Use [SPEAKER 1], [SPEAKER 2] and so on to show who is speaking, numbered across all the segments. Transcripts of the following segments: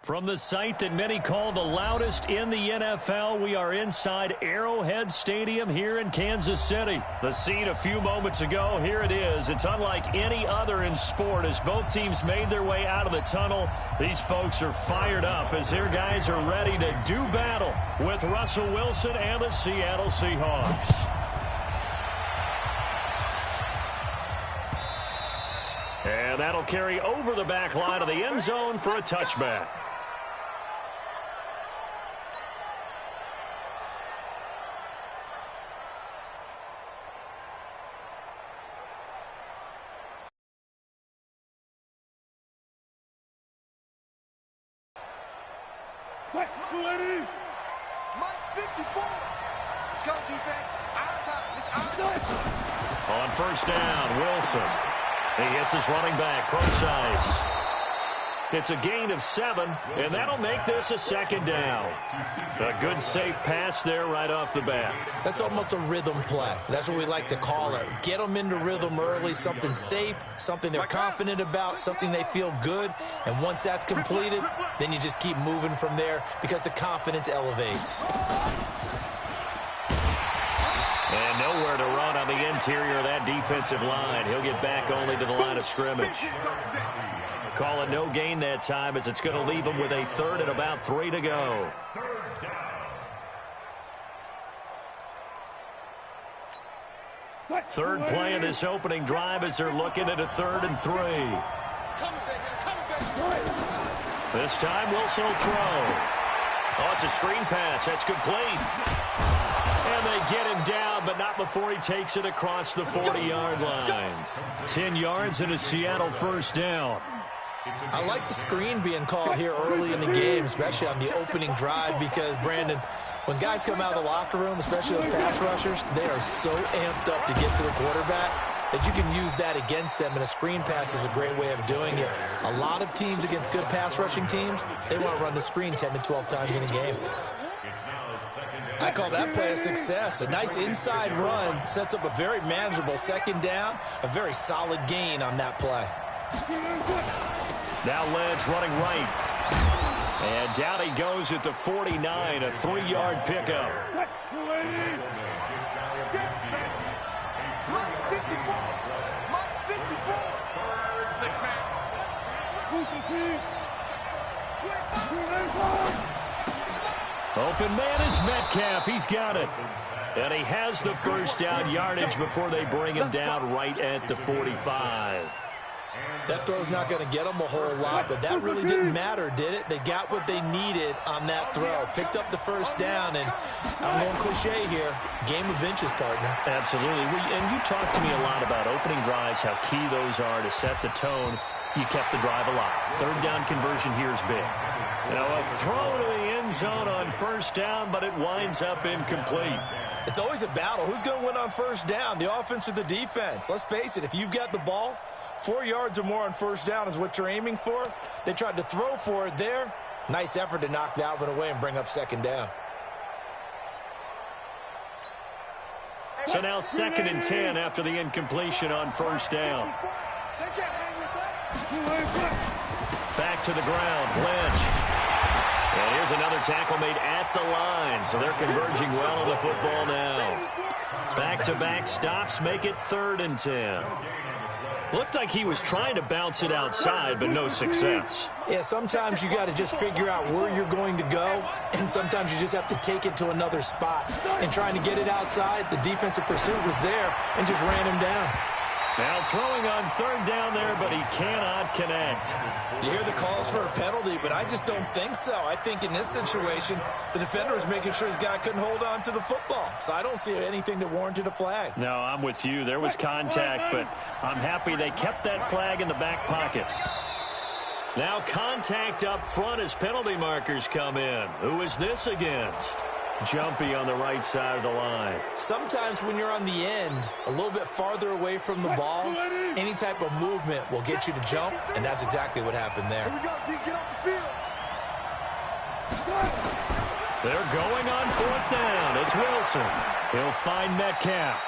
[SPEAKER 1] From the site that many call the loudest in the NFL, we are inside Arrowhead Stadium here in Kansas City. The scene a few moments ago, here it is. It's unlike any other in sport as both teams made their way out of the tunnel. These folks are fired up as their guys are ready to do battle with Russell Wilson and the Seattle Seahawks. And that'll carry over the back line of the end zone for a touchback. On first down, Wilson. He hits his running back, precise. It's a gain of 7, and that'll make this a second down. A good, safe pass there right off the bat.
[SPEAKER 2] That's almost a rhythm play. That's what we like to call it. Get them into rhythm early, something safe, something they're confident about, something they feel good. And once that's completed, then you just keep moving from there because the confidence elevates.
[SPEAKER 1] And nowhere to run on the interior of that defensive line. He'll get back only to the line of scrimmage. Call it no gain that time as it's going to leave him with a third and about 3 to go. Third play of this opening drive as they're looking at a 3rd and 3. This time Wilson will throw. Oh, it's a screen pass. That's complete. And they get him down, but not before he takes it across the 40-yard line. 10 yards and a Seattle first down.
[SPEAKER 2] I like the screen being called here early in the game, especially on the opening drive, because, Brandon, when guys come out of the locker room, especially those pass rushers, they are so amped up to get to the quarterback that you can use that against them, and a screen pass is a great way of doing it. A lot of teams against good pass rushing teams, they want to run the screen 10 to 12 times in a game. I call that play a success. A nice inside run sets up a very manageable second down, a very solid gain on that play.
[SPEAKER 1] Now Lynch running right. And down he goes at the 49, a 3-yard pickup. Open man is Metcalf. He's got it. And he has the first down yardage before they bring him down right at the 45.
[SPEAKER 2] That throw's not going to get them a whole lot, but that really didn't matter, did it? They got what they needed on that throw. Picked up the first down, and I'm going cliche here. Game of inches, partner.
[SPEAKER 1] Absolutely. And you talked to me a lot about opening drives, how key those are to set the tone. You kept the drive alive. Third down conversion here is big. Now a throw to the end zone on first down, but it winds up incomplete.
[SPEAKER 2] It's always a battle. Who's going to win on first down, the offense or the defense? Let's face it, if you've got the ball, 4 yards or more on first down is what you're aiming for. They tried to throw for it there. Nice effort to knock that one away and bring up second down.
[SPEAKER 1] So now 2nd and 10 after the incompletion on first down. Back to the ground, Lynch. And here's another tackle made at the line, so they're converging well on the football now. Back-to-back stops make it 3rd and 10. Looked like he was trying to bounce it outside, but no success.
[SPEAKER 2] Yeah, sometimes you got to just figure out where you're going to go, and sometimes you just have to take it to another spot. And trying to get it outside, the defensive pursuit was there and just ran him down.
[SPEAKER 1] Now throwing on 3rd down there, but he cannot connect.
[SPEAKER 2] You hear the calls for a penalty, but I just don't think so. I think in this situation, the defender was making sure his guy couldn't hold on to the football. So I don't see anything that warranted a flag.
[SPEAKER 1] No, I'm with you. There was contact, but I'm happy they kept that flag in the back pocket. Now contact up front as penalty markers come in. Who is this against? Jumpy on the right side of the line.
[SPEAKER 2] Sometimes when you're on the end, a little bit farther away from the ball, any type of movement will get you to jump, and that's exactly what happened there.
[SPEAKER 1] They're going on 4th down. It's Wilson. He'll find Metcalf.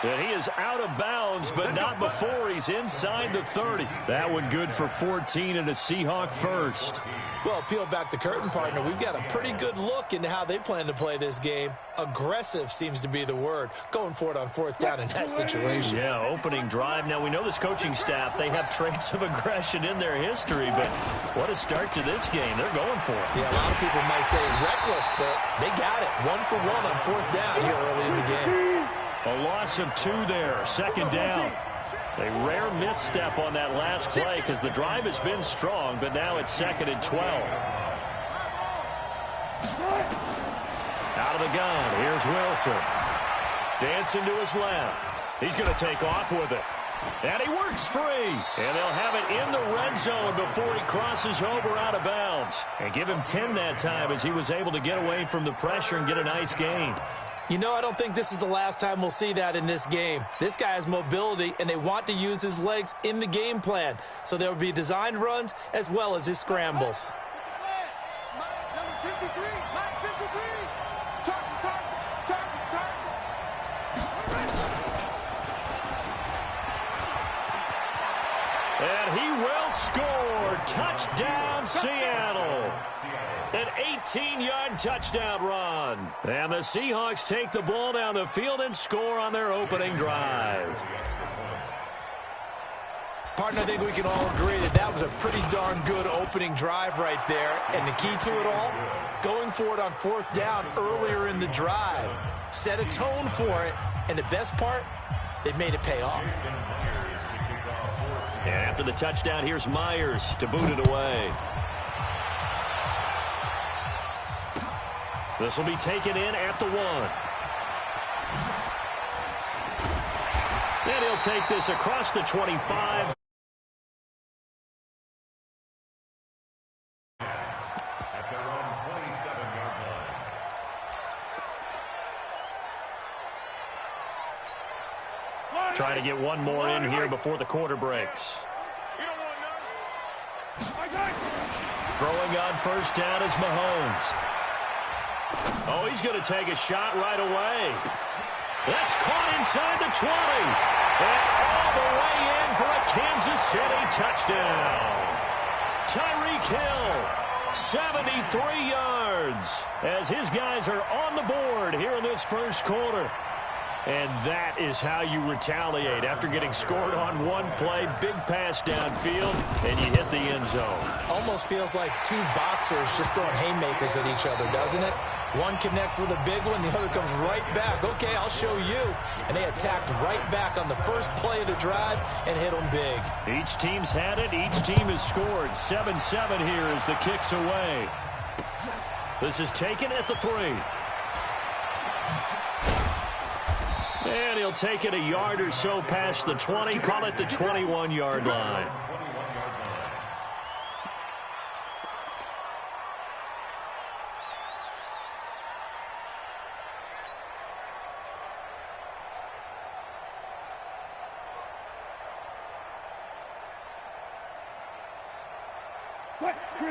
[SPEAKER 1] And he is out of bounds, but not before he's inside the 30. That one good for 14 and a Seahawk first.
[SPEAKER 2] Well, peel back the curtain, partner. We've got a pretty good look into how they plan to play this game. Aggressive seems to be the word. Going for it on fourth down in that situation.
[SPEAKER 1] Yeah, opening drive. Now, we know this coaching staff, they have traits of aggression in their history, but what a start to this game. They're going for it.
[SPEAKER 2] Yeah, a lot of people might say reckless, but they got it. 1 for 1 on fourth down here early in the game.
[SPEAKER 1] A loss of 2 there, second down. A rare misstep on that last play because the drive has been strong, but now it's 2nd and 12. Out of the gun, here's Wilson. Dancing to his left. He's going to take off with it. And he works free. And they'll have it in the red zone before he crosses over out of bounds. And give him 10 that time as he was able to get away from the pressure and get a nice gain.
[SPEAKER 2] You know, I don't think this is the last time we'll see that in this game. This guy has mobility, and they want to use his legs in the game plan. So there will be designed runs as well as his scrambles.
[SPEAKER 1] And he will score. Touchdown, Seattle. An 18-yard touchdown run. And the Seahawks take the ball down the field and score on their opening drive.
[SPEAKER 2] Partner, I think we can all agree that that was a pretty darn good opening drive right there. And the key to it all, going for it on fourth down earlier in the drive. Set a tone for it. And the best part, they made it pay off.
[SPEAKER 1] And after the touchdown, here's Myers to boot it away. This will be taken in at the 1. And he'll take this across the 25.
[SPEAKER 3] At their own 27-yard line.
[SPEAKER 1] Trying to get one more in here before the quarter breaks. Throwing on first down is Mahomes. Oh, he's going to take a shot right away. That's caught inside the 20. And all the way in for a Kansas City touchdown. Tyreek Hill, 73 yards, as his guys are on the board here in this first quarter. And that is how you retaliate after getting scored on one play. Big pass downfield, and you hit the end zone.
[SPEAKER 2] Almost feels like two boxers just throwing haymakers at each other, doesn't it? One connects with a big one, the other comes right back. Okay, I'll show you. And they attacked right back on the first play of the drive and hit them big.
[SPEAKER 1] Each team's had it. Each team has scored. 7-7 here as the kick's away. This is taken at the 3. And he'll take it a yard or so past the 20, call it the 21-yard line.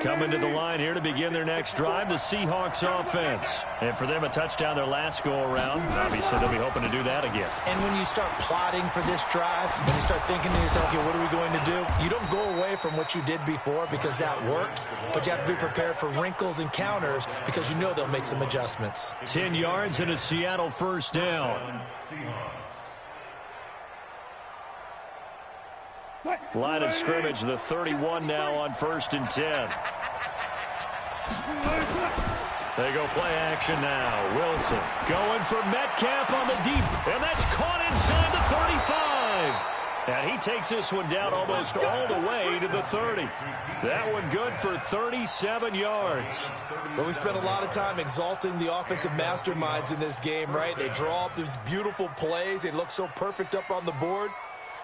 [SPEAKER 1] Coming to the line here to begin their next drive, the Seahawks offense. And for them, a touchdown their last go-around. Obviously, they'll be hoping to do that again.
[SPEAKER 2] And when you start plotting for this drive, when you start thinking to yourself, okay, what are we going to do? You don't go away from what you did before because that worked, but you have to be prepared for wrinkles and counters because you know they'll make some adjustments.
[SPEAKER 1] 10 yards and a Seattle first down. Line of scrimmage, the 31 now on 1st and 10. They go play action now. Wilson going for Metcalf on the deep, and that's caught inside the 35. And he takes this one down almost all the way to the 30. That one good for 37 yards.
[SPEAKER 2] Well, we spent a lot of time exalting the offensive masterminds in this game, right? They draw up these beautiful plays. They look so perfect up on the board.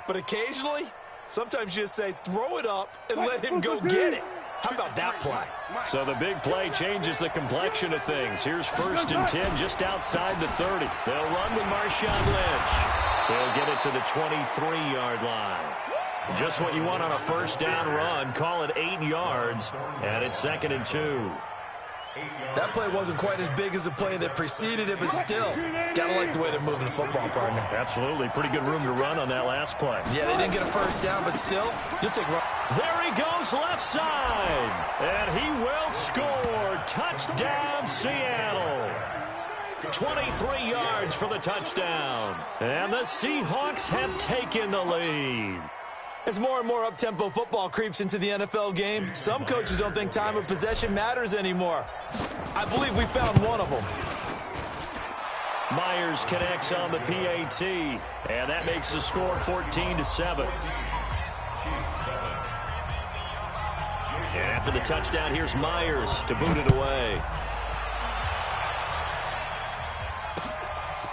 [SPEAKER 2] But occasionally, sometimes you just say, throw it up and let him go get it. How about that play?
[SPEAKER 1] So the big play changes the complexion of things. Here's 1st and 10 just outside the 30. They'll run with Marshawn Lynch. They'll get it to the 23-yard line. Just what you want on a first down run. Call it 8 yards, and it's 2nd and 2.
[SPEAKER 2] That play wasn't quite as big as the play that preceded it, but still, gotta like the way they're moving the football, partner.
[SPEAKER 1] Absolutely. Pretty good room to run on that last play.
[SPEAKER 2] Yeah, they didn't get a first down, but still, you'll take run.
[SPEAKER 1] There he goes left side, and he will score. Touchdown, Seattle. 23 yards for the touchdown. And the Seahawks have taken the lead.
[SPEAKER 2] As more and more up-tempo football creeps into the NFL game, some coaches don't think time of possession matters anymore. I believe we found one of them.
[SPEAKER 1] Myers connects on the PAT, and that makes the score 14-7. And after the touchdown, here's Myers to boot it away.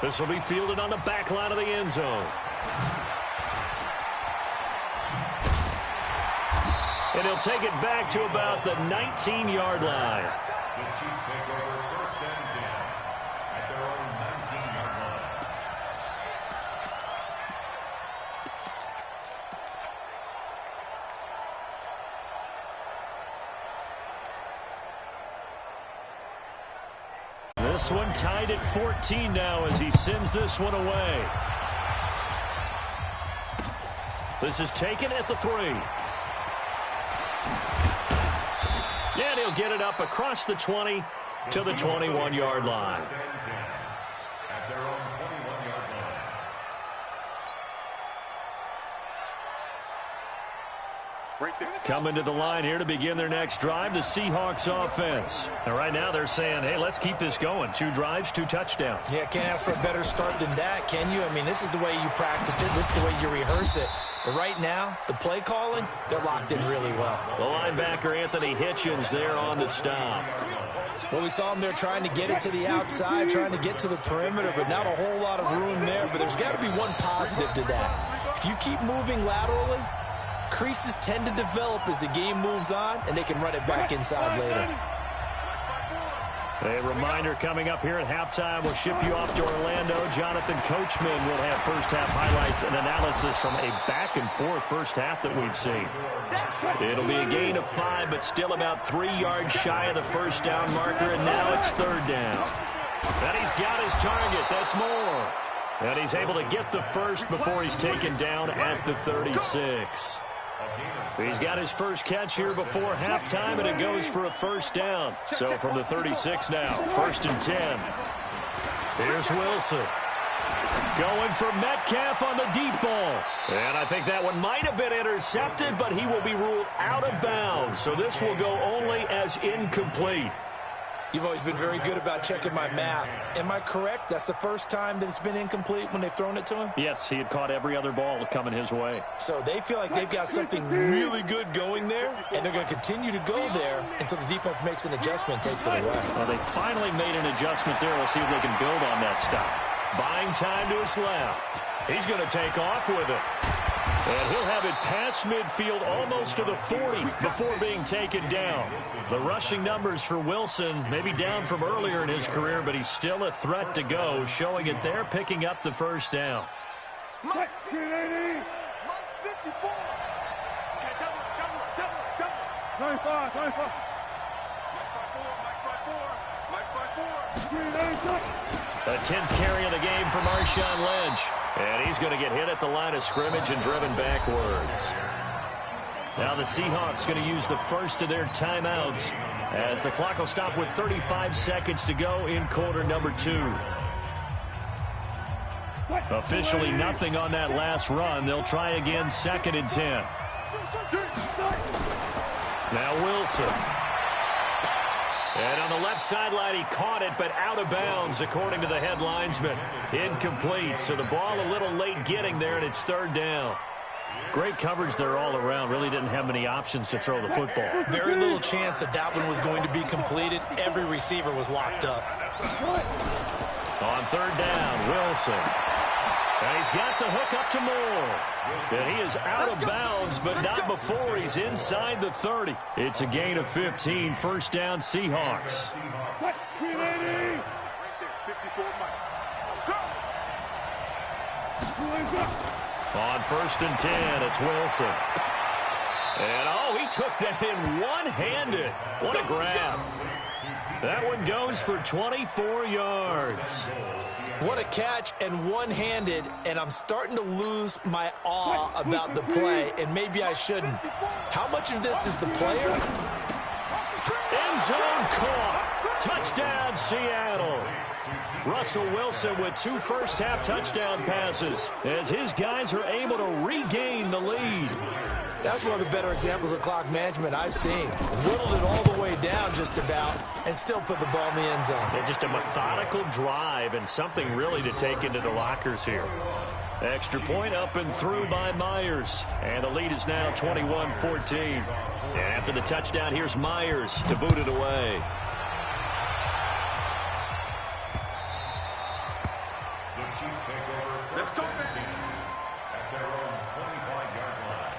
[SPEAKER 1] This will be fielded on the back line of the end zone. And he'll take it back to about the 19-yard line.
[SPEAKER 3] The Chiefs take over 1st and 10 at their own 19-yard line.
[SPEAKER 1] This one tied at 14 now as he sends this one away. This is taken at the 3. And he'll get it up across the 20 to the 21-yard line.
[SPEAKER 3] At their own 21-yard line.
[SPEAKER 1] Coming to the line here to begin their next drive, the Seahawks offense. And right now they're saying, hey, let's keep this going. 2 drives, 2 touchdowns.
[SPEAKER 2] Yeah, can't ask for a better start than that, can you? I mean, this is the way you practice it. This is the way you rehearse it. But right now, the play calling, they're locked in really well.
[SPEAKER 1] The linebacker, Anthony Hitchens, there on the stop.
[SPEAKER 2] Well, we saw him there trying to get it to the outside, trying to get to the perimeter, but not a whole lot of room there. But there's got to be one positive to that. If you keep moving laterally, creases tend to develop as the game moves on, and they can run it back inside later.
[SPEAKER 1] A reminder coming up here at halftime, we'll ship you off to Orlando. Jonathan Coachman will have first-half highlights and analysis from a back-and-forth first half that we've seen. It'll be a gain of 5, but still about 3 yards shy of the first down marker, and now it's 3rd down. And he's got his target. That's more. And he's able to get the first before he's taken down at the 36. He's got his first catch here before halftime, and it goes for a first down. So from the 36 now, 1st and 10. Here's Wilson. Going for Metcalf on the deep ball. And I think that one might have been intercepted, but he will be ruled out of bounds. So this will go only as incomplete.
[SPEAKER 2] You've always been very good about checking my math. Am I correct? That's the first time that it's been incomplete when they've thrown it to him?
[SPEAKER 1] Yes, he had caught every other ball coming his way.
[SPEAKER 2] So they feel like they've got something really good going there, and they're going to continue to go there until the defense makes an adjustment and takes it away.
[SPEAKER 1] Well, they finally made an adjustment there. We'll see if they can build on that stop. Buying time to his left. He's going to take off with it. And he'll have it past midfield almost to the 40 before being taken down. The rushing numbers for Wilson maybe down from earlier in his career, but he's still a threat to go, showing it there, picking up the first down.
[SPEAKER 4] Mike 380. Mike 54. 95, 95.
[SPEAKER 1] The 10th carry of the game for Marshawn Lynch. And he's going to get hit at the line of scrimmage and driven backwards. Now the Seahawks going to use the first of their timeouts as the clock will stop with 35 seconds to go in quarter number 2. Officially nothing on that last run. They'll try again 2nd and 10. Now Wilson. And on the left sideline, he caught it, but out of bounds, according to the head linesman. Incomplete, so the ball a little late getting there, and it's 3rd down. Great coverage there all around. Really didn't have many options to throw the football.
[SPEAKER 2] Very little chance that that one was going to be completed. Every receiver was locked up.
[SPEAKER 1] On 3rd down, Wilson. And he's got the hook up to Moore. And he is out of bounds, but not before he's inside the 30. It's a gain of 15, 1st down Seahawks. On 1st and 10, it's Wilson. And, oh, he took that in one-handed. What a grab. That one goes for 24 yards.
[SPEAKER 2] What a catch, and one-handed, and I'm starting to lose my awe about the play, and maybe I shouldn't. How much of this is the player?
[SPEAKER 1] End zone caught. Touchdown, Seattle. Russell Wilson with 2 first-half touchdown passes as his guys are able to regain the lead.
[SPEAKER 2] That's one of the better examples of clock management I've seen. Whittled it all the way down just about and still put the ball in the end zone.
[SPEAKER 1] Yeah, just a methodical drive and something really to take into the lockers here. Extra point up and through by Myers. And the lead is now 21-14. And after the touchdown, here's Myers to boot it away.
[SPEAKER 3] Let's go, baby. At their own 25-yard line.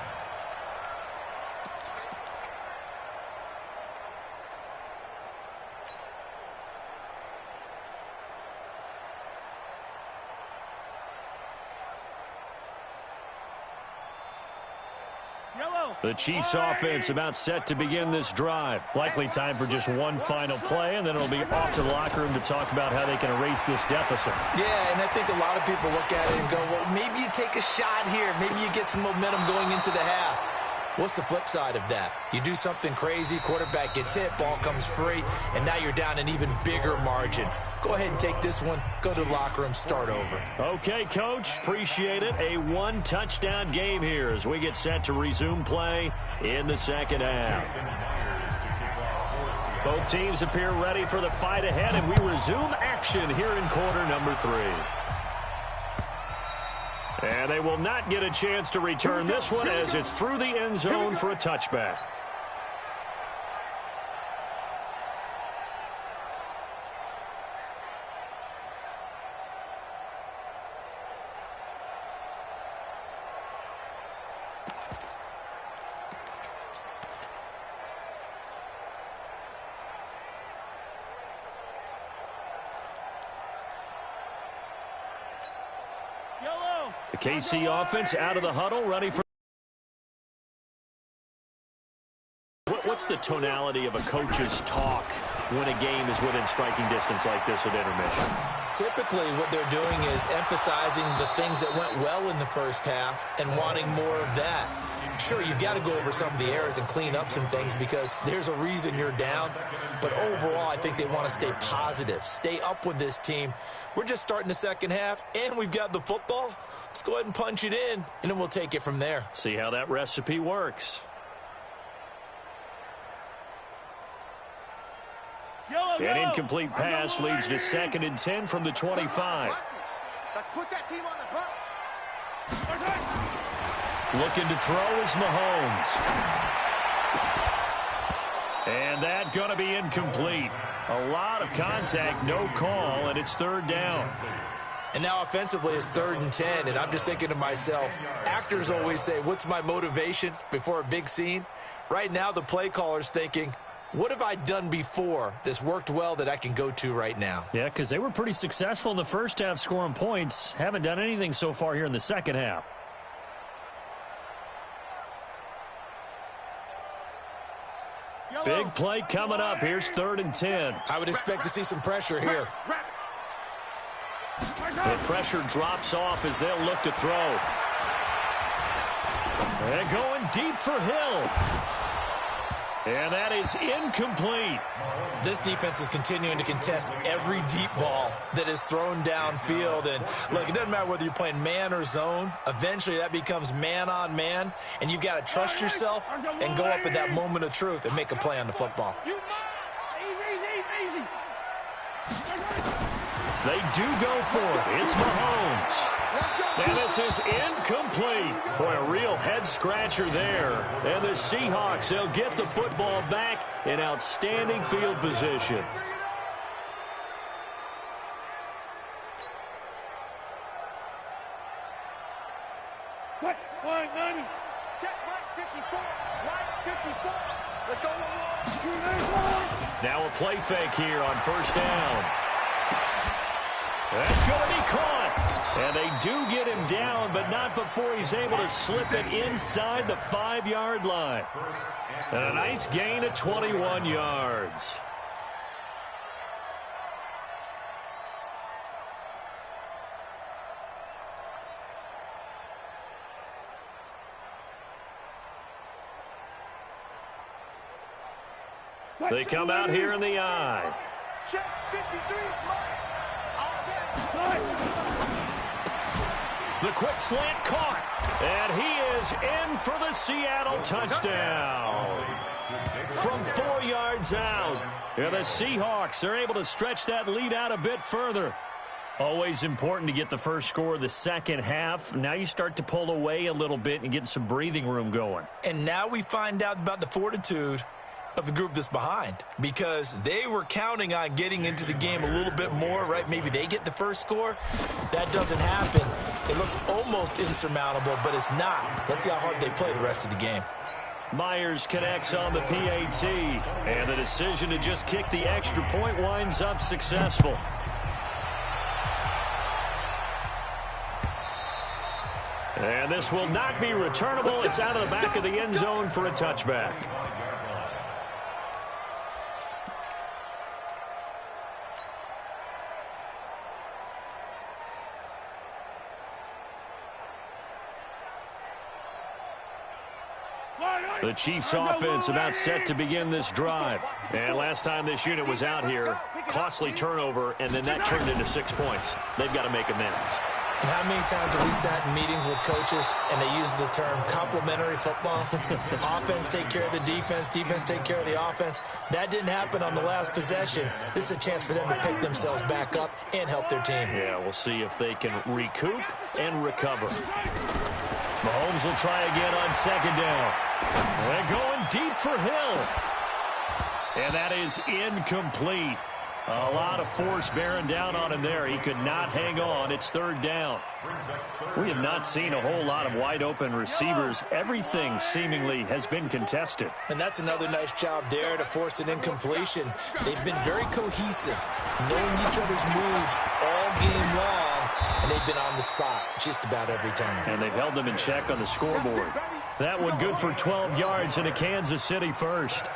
[SPEAKER 1] The Chiefs offense about set to begin this drive. Likely time for just one final play, and then it'll be off to the locker room to talk about how they can erase this deficit.
[SPEAKER 2] Yeah, and I think a lot of people look at it and go, well, maybe you take a shot here. Maybe you get some momentum going into the half. What's the flip side of that? You do something crazy, quarterback gets hit, ball comes free, and now you're down an even bigger margin. Go ahead and take this one, go to the locker room, start over.
[SPEAKER 1] Okay, Coach, appreciate it. A one-touchdown game here as we get set to resume play in the second half. Both teams appear ready for the fight ahead, and we resume action here in quarter number 3. And they will not get a chance to return this one as it's through the end zone for a touchback. The KC offense out of the huddle, ready for... What's the tonality of a coach's talk when a game is within striking distance like this at intermission?
[SPEAKER 2] Typically, what they're doing is emphasizing the things that went well in the first half and wanting more of that. Sure, you've got to go over some of the errors and clean up some things because there's a reason you're down. But overall, I think they want to stay positive, stay up with this team. We're just starting the second half, and we've got the football. Let's go ahead and punch it in, and then we'll take it from there.
[SPEAKER 1] See how that recipe works. An incomplete pass leads to 2nd and 10 from the 25.
[SPEAKER 4] Let's put that team on the bus.
[SPEAKER 1] Looking to throw is Mahomes. And that going to be incomplete. A lot of contact, no call, and it's 3rd down.
[SPEAKER 2] And now offensively it's 3rd and 10, and I'm just thinking to myself, actors always say, what's my motivation before a big scene? Right now the play caller's thinking, what have I done before that's worked well that I can go to right now?
[SPEAKER 1] Yeah, because they were pretty successful in the first half scoring points. Haven't done anything so far here in the second half. Big play coming up. Here's 3rd and 10.
[SPEAKER 2] I would expect to see some pressure here.
[SPEAKER 1] The pressure drops off as they'll look to throw. And going deep for Hill. And that is incomplete.
[SPEAKER 2] This defense is continuing to contest every deep ball that is thrown downfield. And look, it doesn't matter whether you're playing man or zone. Eventually that becomes man on man. And you've got to trust yourself and go up at that moment of truth and make a play on the football.
[SPEAKER 1] They do go for it. It's Mahomes. And this is incomplete. Boy, a real head-scratcher there. And the Seahawks, they'll get the football back in outstanding field position.
[SPEAKER 4] Check, line 90. Check, line 54. Line 54. Let's go.
[SPEAKER 1] Now a play fake here on 1st down. That's going to be caught. And they do get him down, but not before he's able to slip it inside the 5-yard line. And a nice gain of 21 yards. They come out here in the I.
[SPEAKER 4] Check 53 is mine. All day.
[SPEAKER 1] The quick slant caught. And he is in for the Seattle touchdown. From 4 yards out. And the Seahawks are able to stretch that lead out a bit further. Always important to get the first score of the second half. Now you start to pull away a little bit and get some breathing room going.
[SPEAKER 2] And now we find out about the fortitude of the group that's behind, because they were counting on getting into the game a little bit more, right? Maybe they get the first score. That doesn't happen. It looks almost insurmountable, but it's not. Let's see how hard they play the rest of the game.
[SPEAKER 1] Myers connects on the PAT, and the decision to just kick the extra point winds up successful. And this will not be returnable. It's out of the back of the end zone for a touchback. The Chiefs offense about set to begin this drive. And last time this unit was out here, costly turnover, and then that turned into 6 points. They've got to make amends.
[SPEAKER 2] And how many times have we sat in meetings with coaches and they use the term complementary football? Offense take care of the defense, defense take care of the offense. That didn't happen on the last possession. This is a chance for them to pick themselves back up and help their team.
[SPEAKER 1] Yeah, we'll see if they can recoup and recover. Mahomes will try again on second down. They're going deep for Hill. And that is incomplete. A lot of force bearing down on him there. He could not hang on. It's third down. We have not seen a whole lot of wide-open receivers. Everything seemingly has been contested.
[SPEAKER 2] And that's another nice job there to force an incompletion. They've been very cohesive, knowing each other's moves all game long, and they've been on the spot just about every time.
[SPEAKER 1] And they've held them in check on the scoreboard. That one good for 12 yards and a Kansas City first.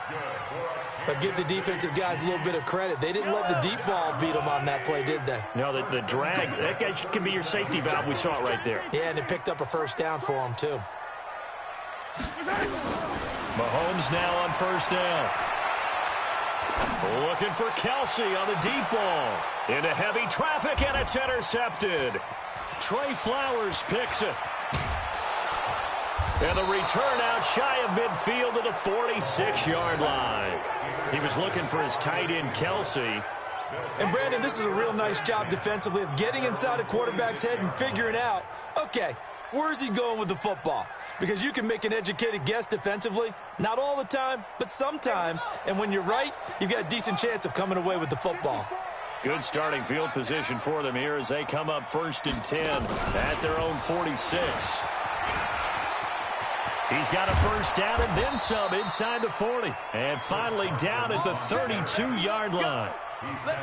[SPEAKER 2] But give the defensive guys a little bit of credit. They didn't let the deep ball beat them on that play, did they?
[SPEAKER 1] No, the drag, that guy can be your safety valve. We saw it right there.
[SPEAKER 2] Yeah, and it picked up a first down for them, too.
[SPEAKER 1] Mahomes now on first down. Looking for Kelsey on the deep ball. Into heavy traffic, and it's intercepted. Trey Flowers picks it. And the return out shy of midfield to the 46-yard line. He was looking for his tight end, Kelsey.
[SPEAKER 2] And, Brandon, this is a real nice job defensively of getting inside a quarterback's head and figuring out, okay, where's he going with the football? Because you can make an educated guess defensively. Not all the time, but sometimes. And when you're right, you've got a decent chance of coming away with the football.
[SPEAKER 1] Good starting field position for them here as they come up 1st and 10 at their own 46. He's got a first down and then some inside the 40. And finally down at the 32-yard line.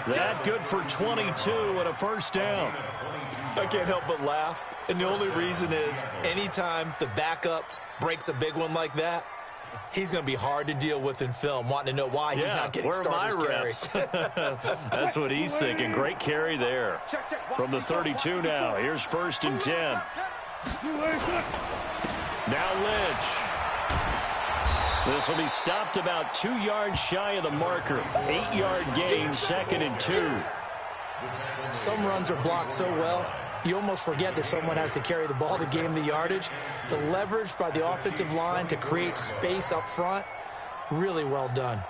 [SPEAKER 1] That good for 22 and a first down.
[SPEAKER 2] I can't help but laugh. And the only reason is anytime the backup breaks a big one like that, he's going to be hard to deal with in film, wanting to know why he's not getting starters carries.
[SPEAKER 1] That's what he's thinking. Great carry there. From the 32 now. Here's 1st and 10. Now Lynch. This will be stopped about 2 yards shy of the marker. 8-yard gain, 2nd and 2.
[SPEAKER 2] Some runs are blocked so well, you almost forget that someone has to carry the ball to gain the yardage. The leverage by the offensive line to create space up front, really well done.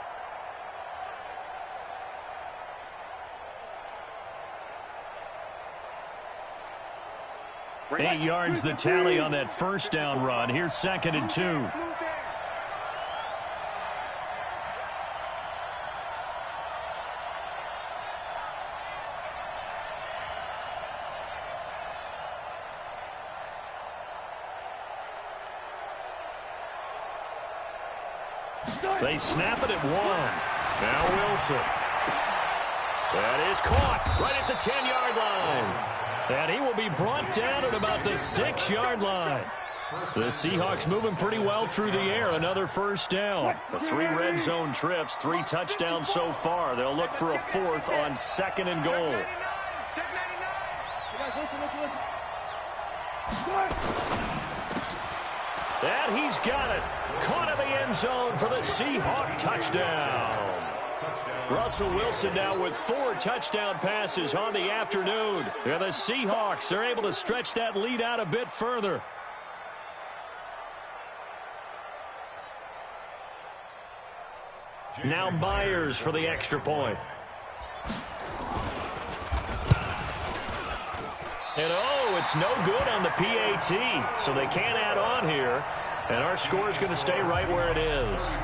[SPEAKER 1] Eight yards the tally on that first down run. Here's 2nd and 2. They snap it at 1. Now Wilson. That is caught right at the 10-yard line. And he will be brought down at about the 6-yard line. The Seahawks moving pretty well through the air. Another first down. The 3 red zone trips, 3 touchdowns so far. They'll look for a 4th on 2nd and goal. And he's got it. Caught in the end zone for the Seahawk touchdown. Russell Wilson now with 4 touchdown passes on the afternoon. And the Seahawks are able to stretch that lead out a bit further. Now Myers for the extra point. And oh, it's no good on the PAT. So they can't add on here. And our score is going to stay right where it is.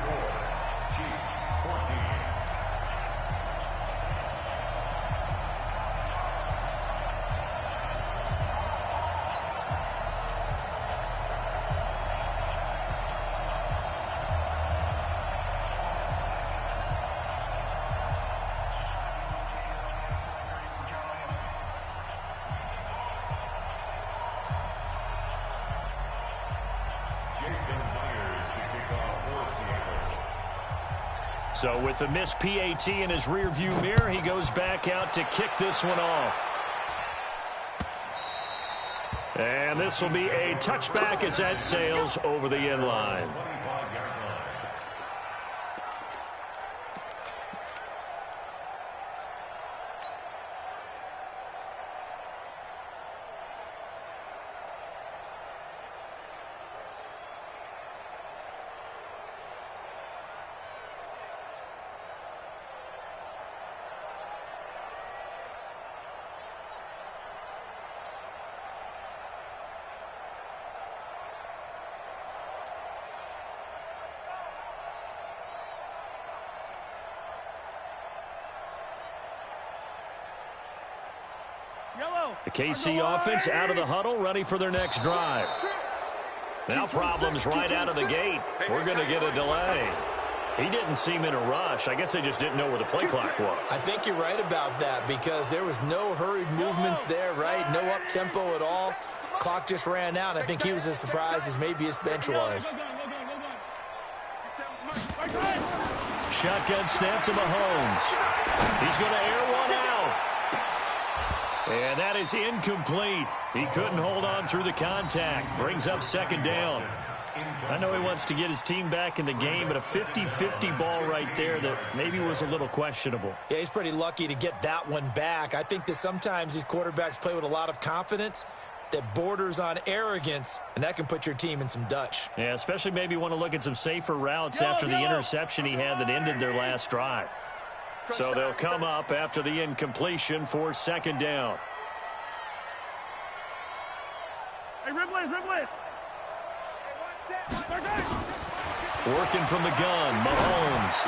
[SPEAKER 1] So with the missed PAT in his rearview mirror, he goes back out to kick this one off. And this will be a touchback as that sails over the end line. The KC offense out of the huddle, ready for their next drive. Now problems right out of the gate. We're going to get a delay. He didn't seem in a rush. I guess they just didn't know where the play clock was.
[SPEAKER 2] I think you're right about that because there was no hurried movements there, right? No up-tempo at all. Clock just ran out. I think he was as surprised as maybe his bench was.
[SPEAKER 1] Shotgun snap to Mahomes. He's going to air one out. And that is incomplete. He couldn't hold on through the contact. Brings up second down. I know he wants to get his team back in the game, but a 50-50 ball right there that maybe was a little questionable.
[SPEAKER 2] Yeah, he's pretty lucky to get that one back. I think that sometimes these quarterbacks play with a lot of confidence that borders on arrogance, and that can put your team in some Dutch.
[SPEAKER 1] Yeah, especially maybe want to look at some safer routes after the interception he had that ended their last drive. So they'll come up after the incompletion for second down.
[SPEAKER 4] Hey, Ridley.
[SPEAKER 1] Working from the gun, Mahomes.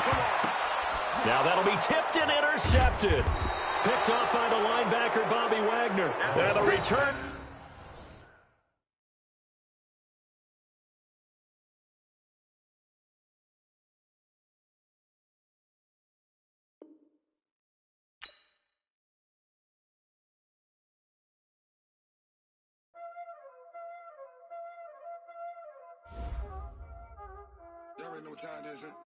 [SPEAKER 1] Now that'll be tipped and intercepted. Picked up by the linebacker, Bobby Wagner. And the return.
[SPEAKER 5] You already know what time it is, huh?